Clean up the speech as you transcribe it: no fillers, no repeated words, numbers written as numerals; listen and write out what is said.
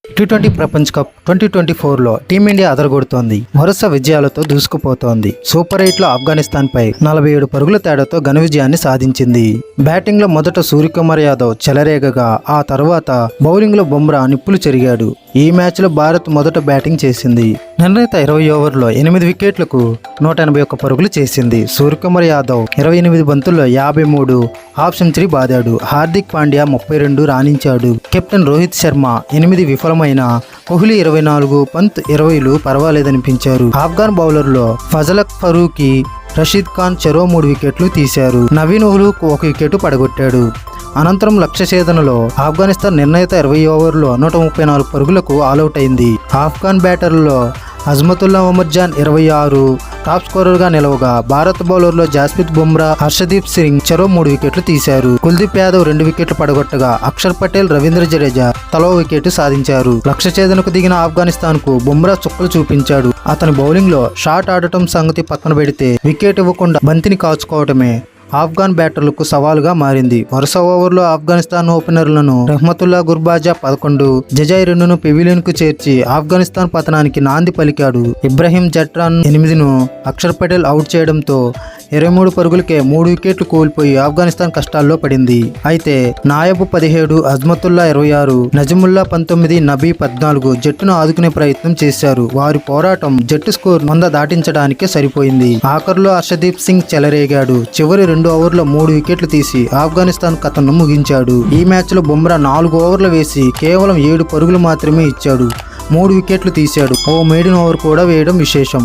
T20 ప్రపంచ cup 2024లో team India అదరగొడుతోంది. వరుస విజయాలతో దూసుకుపోతోంది. సూపర్ 8లో ఆఫ్ఘనిస్తాన్ పై 47 పరుగుల తేడాతో ఘన విజయాన్ని సాధించింది. బ్యాటింగ్ లో మొదట సూర్యకుమార్ యాదవ్ చెలరేగగా ఆ తర్వాత బౌలింగ్ లో బుమ్రా నిప్పులు చెరిగాడు. ఈ మ్యాచ్ లో భారత్ మొదట బ్యాటింగ్ చేసింది. నిర్ణీత 20 ఓవర్లో 8 వికెట్లకు 181 పరుగులు చేసింది. సూర్యకుమార్ యాదవ్ 28 బంతుల్లో 53 హాఫ్ సెంచరీ బాదాడు. హార్దిక్ పాండ్యా 32 రాణించాడు. కెప్టెన్ రోహిత్ శర్మ 8 విఫలమైన కోహ్లీ 24, పంత్ 20లు పర్వాలేదనిపించారు. ఆఫ్ఘాన్ బౌలర్లో ఫజలక్ ఫరూకీ, రషీద్ ఖాన్ చెరో 3 వికెట్లు తీశారు. నవీన్ ఉలుక్ 1 వికెట్ పడగొట్టాడు. అనంతరం లక్ష్య ఛేదనలో ఆఫ్ఘనిస్తాన్ నిర్ణీత 20 ఓవర్లో 134 పరుగులకు ఆలౌట్ అయింది. ఆఫ్ఘాన్ బ్యాటర్లలో అజ్మతుల్లా ఉమర్జాన్ 26 టాప్ స్కోరర్గా నిలవగా భారత బౌలర్లో జాస్ప్రీత్ బుమ్రా, హర్షదీప్ సింగ్ చెరో 3 వికెట్లు తీశారు. కుల్దీప్ యాదవ్ 2 వికెట్లు పడగొట్టగా అక్షర్ పటేల్, రవీంద్ర జడేజా తలో వికెట్ సాధించారు. లక్ష్య ఛేదనకు దిగిన ఆఫ్ఘనిస్తాన్ కు బుమ్రా చుక్కలు చూపించాడు. అతని బౌలింగ్ లో షాట్ ఆడటం సంగతి పక్కన పెడితే వికెట్ ఇవ్వకుండా బంతిని కాచుకోవటమే ఆఫ్ఘాన్ బ్యాటర్లకు సవాలుగా మారింది. వరుస ఓవర్లో ఆఫ్ఘనిస్తాన్ ఓపెనర్లను రెహ్మతుల్లా గుర్బాజా 11, జజాయ్ 2ను పెవిలియన్ కు చేర్చి ఆఫ్ఘనిస్తాన్ పతనానికి నాంది పలికాడు. ఇబ్రహీం జట్రాన్ 8ను అక్షర్ పటేల్ అవుట్ చేయడంతో 23 పరుగులకే 3 వికెట్లు కోల్పోయి ఆఫ్ఘనిస్తాన్ కష్టాల్లో పడింది. అయితే నాయబ్ 17, అజ్మతుల్లా 26, నజముల్లా 19, నబీ 14 జట్టును ఆదుకునే ప్రయత్నం చేశారు. వారి పోరాటం జట్టు స్కోర్ 100 దాటించడానికే సరిపోయింది. ఆఖరులో హర్షదీప్ సింగ్ చెలరేగాడు. చివరి 2 ఓవర్లో 3 వికెట్లు తీసి ఆఫ్ఘనిస్తాన్ కథను ముగించాడు. ఈ మ్యాచ్ లో బుమ్రా 4 ఓవర్లు వేసి కేవలం 7 పరుగులు మాత్రమే ఇచ్చాడు. 3 వికెట్లు తీశాడు. ఓ మెయిడెన్ ఓవర్ కూడా వేయడం విశేషం.